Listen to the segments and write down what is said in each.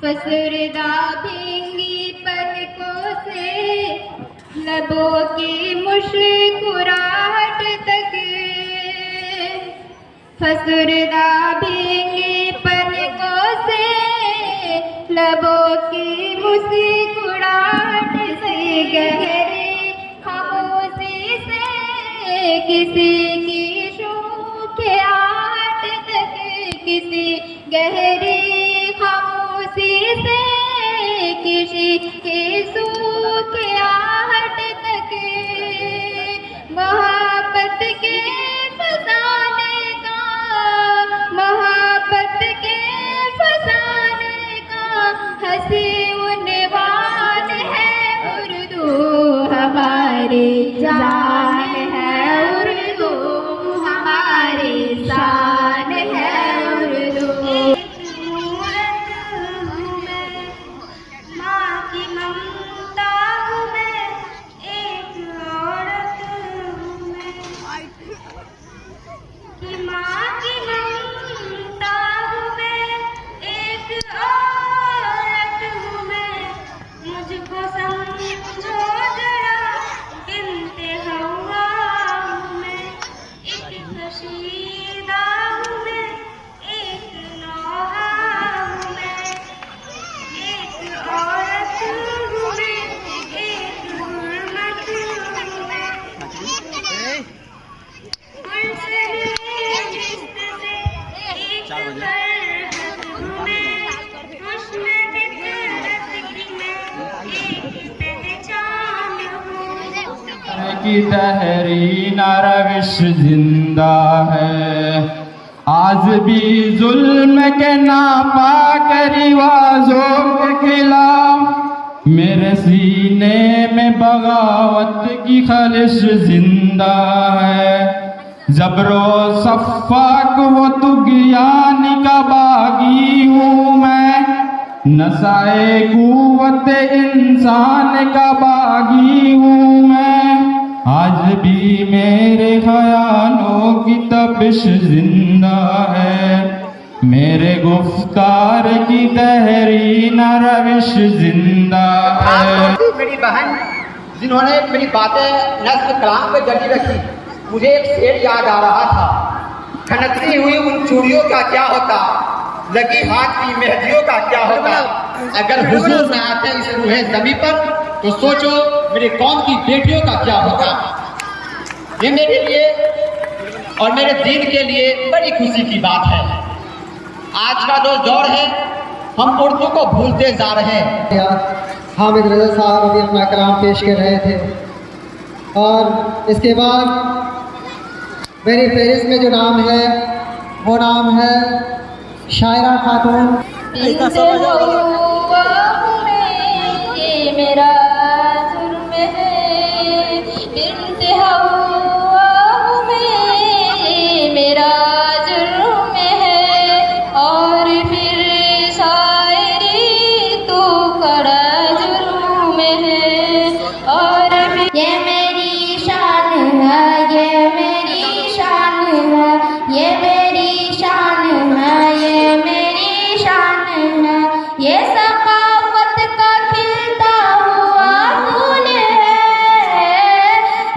फसरदा भींगी पलकों से लबों की मुस्कुराहट तक, फसरदा भींगी पलकों से लबों की मुस्कुराहट से, गहरी खामोशी से किसी की सूखियाहट तक, किसी गहरी खामोशी से किसी की सूखियाहट तक, मोहब्बत के फसाने का, मोहब्बत के फसाने का हंसी उन्वान है उर्दू हमारी जान है, उर्दू हमारी शान है उर्दू। मुझको समझो जरा, गिनते हो की तहरीन रविश जिंदा है। आज भी जुल्म के नापाक रिवाजों के खिलाफ मेरे सीने में बगावत की खलिश जिंदा है। जबरो सफ़ाक वो तुग़यान का बागी हूँ मैं, नसाए कुव्वत इंसान का बागी हूँ मैं। आज भी मेरे ख़यालों की तपिश जिंदा है, मेरे गुफ्तार की तहरीन रविश जिंदा है। मेरी बहन जिन्होंने मेरी बातें नज़्म कलाम पे जड़ी रखी, मुझे एक शेर याद आ रहा था। खनकती हुई उन चूड़ियों का क्या होता, लगी हाथ की मेहंदियों का क्या होता। अगर हुजूर न आते इस रूहे ज़मीं पर तो सोचो मेरे कौम की बेटियों का क्या होगा। ये मेरे लिए और मेरे दीन के लिए बड़ी खुशी की बात है। आज का जो दौर है हम उर्दू को भूलते जा रहे हैं। हामिद रज़ा साहब अभी अपना कलाम पेश कर रहे थे और इसके बाद मेरी फहरिस्त में जो नाम है वो नाम है शायरा खातून। ये मेरा जुर्म है, बिन्ते हवा में मेरा जुर्म है, और फिर शायरी तो कड़ा जुर्म है। और ये मेरी शान है, ये मेरी शान है, ये मेरी शान है, ये मेरी शान है। ये सकाफत का खिलता हुआ फूल है,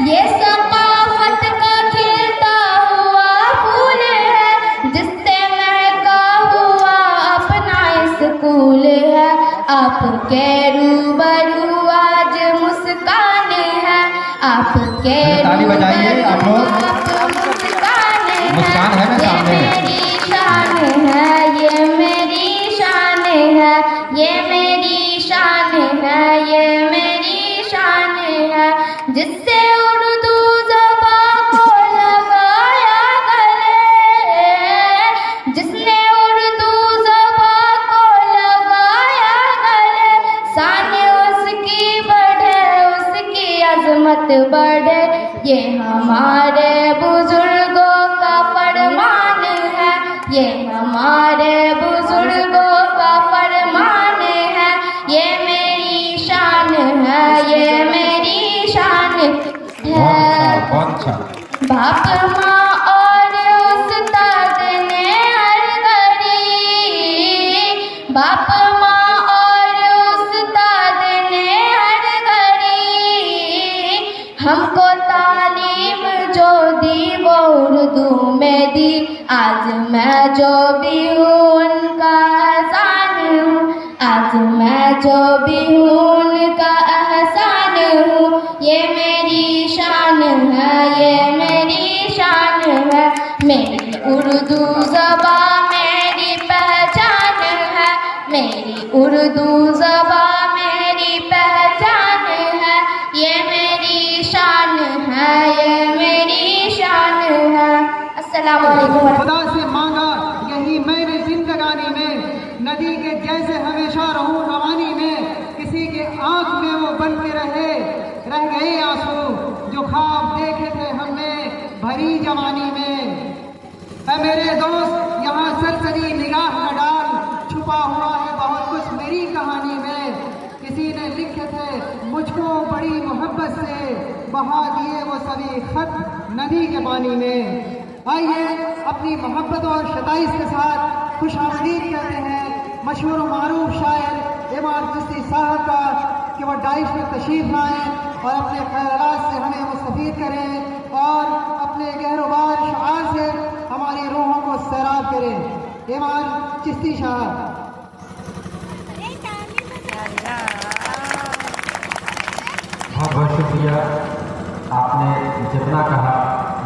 ये सकाफत का खिलता हुआ फूल है, जिससे महका हुआ अपना स्कूल है। आपके रूबरू आज मुस्कान है, आपके ताली बजाइए आप लोग। मुस्कान है ना सामने। ये मेरी शान है, ये मेरी शान है, ये मेरी शान है, ये मेरी शान है, जिससे उर्दू ज़बान को लगाया गले, जिसने उर्दू ज़बान को लगाया गले। शान उसकी बढ़े, उसकी अज़मत बढ़े, ये हमारे बुजुर्गों का फरमान है, ये हमारे बुजुर्गों का फरमान है। ये मेरी शान है, ये मेरी शान है। बाप माँ और उस्ताद ने हर घड़ी, बाप माँ और उस्ताद ने हर घड़ी हमको तालीम जो दी वो उर्दू में दी। आज मैं जो भी हूँ उनका एहसान हूँ, आज मैं जो भी हूँ उनका एहसान हूँ। ये मेरी शान है, ये मेरी शान है, मेरी उर्दू ज़बान मेरी पहचान है, मेरी उर्दू ज़बान मेरी पहचान है। ये मेरी शान है, ये मेरी शान है। अस्सलाम वालेकुम। खुदा से मांगा यही मैंने जिंदगानी में, नदी के जैसे हमेशा रहूं रवानी में। किसी के आंख में वो बनते रहे, रह गए आंसू जो ख्वाब देखे थे हमने भरी जवानी में। है मेरे दोस्त यहाँ सरसरी निगाह न डाल, छुपा हुआ है बहुत कुछ मेरी कहानी में। किसी ने लिखे थे मुझको बड़ी मोहब्बत से, बहा दिए वो सभी खत नदी के पानी में। आइए अपनी मोहब्बत और शताइश के साथ खुशामदीद कहते हैं मशहूर मारूफ शायर इमाम चिश्ती साहब का कि वह डाइश में तशरीफ लाएँ और अपने ख्यालात से हमें मुस्तफीद करें और अपने गहरोबार शार से हमारी रूहों को सैराब करें। इमाम चिश्ती साहब। बहुत बहुत शुक्रिया, आपने जितना कहा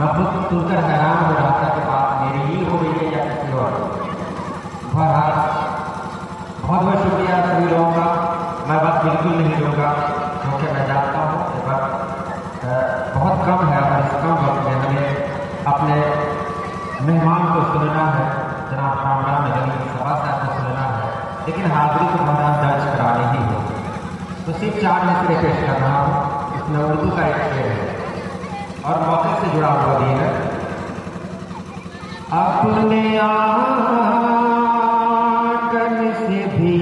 मैं खुद सुनकर हैरान हो रहा था कि बात मेरी ही हो रही है या किसी और। बहरहाल बहुत बहुत शुक्रिया सभी लोगों का। मैं बात बिल्कुल नहीं लूँगा क्योंकि मैं जानता हूँ कि वक्त बहुत कम है और इस कम वक्त में हमें अपने मेहमान को सुनना है, जनाब कामरान मदनी सभा साहब को सुनना है, लेकिन हाजिरी को बहरहाल दर्ज करानी ही हो। तो सिर्फ 4 मिसरे पेश कर रहा हूँ। इसमें उर्दू का एक शेर है और मौके से जुड़ा हुआ भी है। अपने आंगन से भी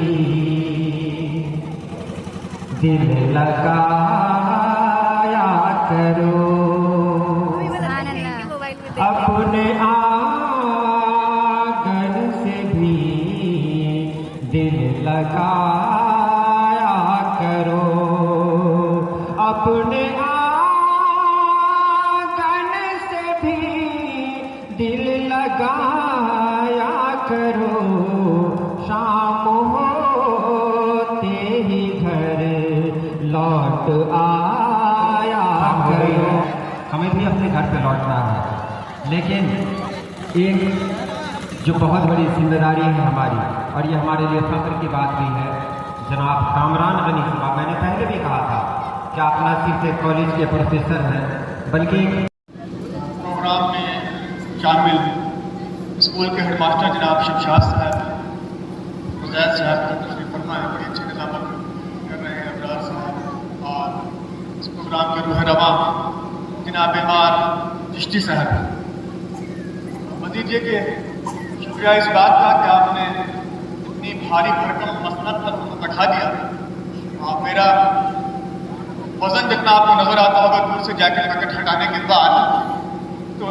दिल लगाया करो, अपने आंगन से भी दिल लगाया करो, अपने आंगन से भी दिल लगाया करो, शाम होते ही घर लौट आया करो। हमें भी अपने घर पे लौटना है, लेकिन एक जो बहुत बड़ी जिम्मेदारी है हमारी, और ये हमारे लिए फख्र की बात भी है, जनाब कामरान गनी साहब, मैंने पहले भी कहा था कि आप न सिर्फ एक कॉलेज के प्रोफेसर हैं बल्कि प्रोग्राम में शामिल स्कूल के हेडमास्टर जनाब शमशाद साहब, उजैद साहब तशरीफ फरमा है, बड़ी अच्छी निज़ामत कर रहे हैं अबरार साहब, और इस प्रोग्राम के रूह रवा जनाब बीमार चिश्ती साहब। मजीद ये कि शुक्रिया इस बात का कि आपने इतनी भारी भरकम मसनद पर बैठा दिया। आप मेरा वजन जितना आपको नजर आता होगा दूर से जैकेट वैकेट हटाने के बाद, तो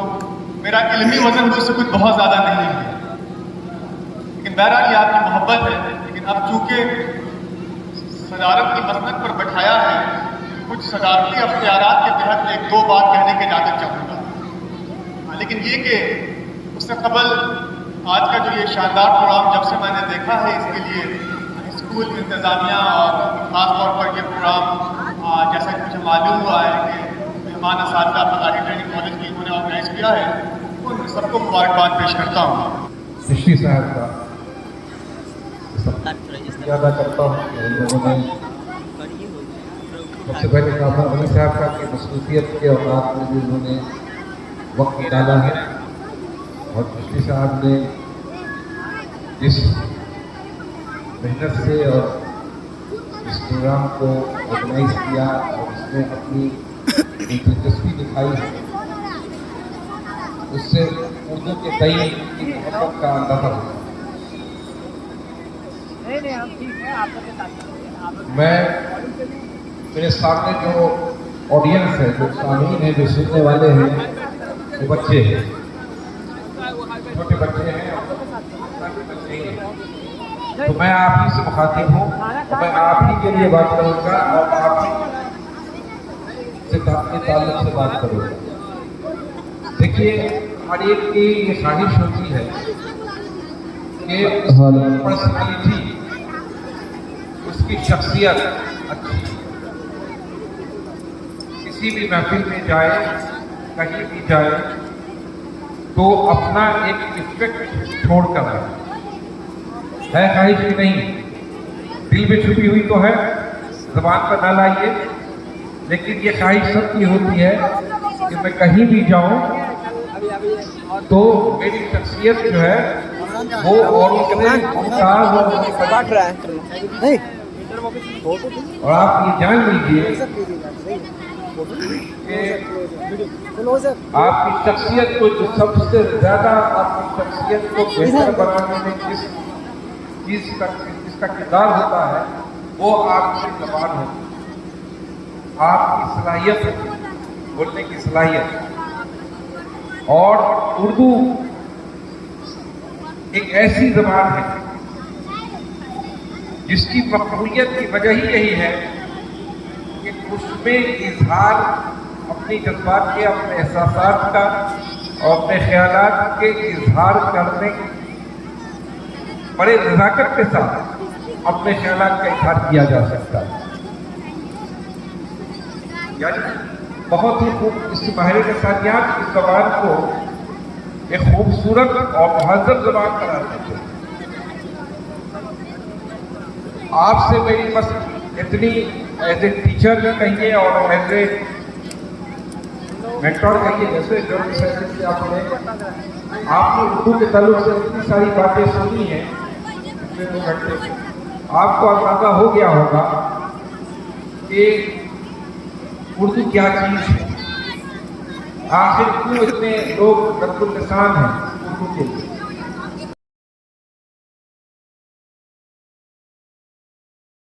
मेरा इल्मी वजन मुझसे कुछ बहुत ज़्यादा नहीं है, लेकिन बहरहाल ये आपकी मोहब्बत है। लेकिन अब चूँकि सदारत की मसनद पर बैठाया है, कुछ सदारती अख्तियारात के तहत 1-2 बात कहने की इजाज़त चाहूँगा। लेकिन ये कि उससे कबल आज का जो ये शानदार प्रोग्राम जब से मैंने देखा है, इसके लिए स्कूल इंतज़ामिया और ख़ास तौर पर ये प्रोग्राम जैसा कि मुझे मालूम हुआ है कि मेहमान असातिज़ा फलाही ट्रेनिंग कॉलेज की उन्होंने ऑर्गेनाइज किया है, उन सबको मुबारकबाद पेश करता हूँ। चिश्ती साहब का अदा करता हूँ कि उन लोगों ने सबसे पहले कामरान गनी साहब का कि मसरूफियत के औकात में भी उन्होंने वक्त निकाला है, और चिश्ती साहब ने जिस मेहनत से और इस प्रोग्राम को ऑर्गेनाइज किया और इसमें अपनी दिलचस्पी दिखाई है, उससे उर्दू के कई की मोहब्बत का अंदाजा होता है। मैं मेरे सामने जो ऑडियंस है, जो सामीन है, जो सुनने वाले हैं, वो बच्चे हैं, छोटे बच्चे हैं, तो मैं आप ही से मुखातिब हूँ, और मैं आप ही के लिए बात करूँगा और आप ही से अपने ताल्लुक से बात करूँगा। देखिए, हर एक की ये ख्वाहिश होती है कि पर्सनालिटी, उसकी शख्सियत अच्छी, किसी भी महफिल में जाए, कहीं भी जाए, तो अपना एक इफेक्ट छोड़ कर आए। है ख्वाहिश भी नहीं, दिल में छुपी हुई तो है, ज़बान पर ना लाइए, लेकिन ये ख्वाहिश सबकी होती है कि मैं कहीं भी जाऊं तो मेरी शख्सियत जो है वो और मुमताज़ और आप ये जान लीजिए कि आपकी शख्सियत को जो सबसे ज़्यादा आपकी शख्सियत को बेहतर बनाने में जिस चीज़ का जिसका किरदार होता है, वो आपकी ज़बान होती है, आपकी सलाहियत होती है, बोलने की सलाहियत। और उर्दू एक ऐसी ज़बान है जिसकी मकबूलियत की वजह ही यही है कि उसमें इजहार अपनी जज्बात के, अपने एहसासात का और अपने ख्यालात के इजहार करने, बड़े नज़ाकत के साथ अपने ख्यालात का इजहार किया जा सकता है। यानी बहुत ही खूब इस माहिर के साथ यहाँ इस ज़बान को एक खूबसूरत और महज़्ज़ब ज़बान करार देते हैं। आपसे मेरी बस इतनी एज ए टीचर कहिए और एज ए मेंटोर करिए, जैसे जॉर्ज सैसिड से आपने उर्दू के ताल्लुक से इतनी सारी बातें सुनी हैं पिछले 2 घंटे, आपको अंदाजा हो गया होगा कि उर्दू क्या चीज़ है, आखिर क्यों इतने लोग रद्दुल लिसान हैं उर्दू के लिए।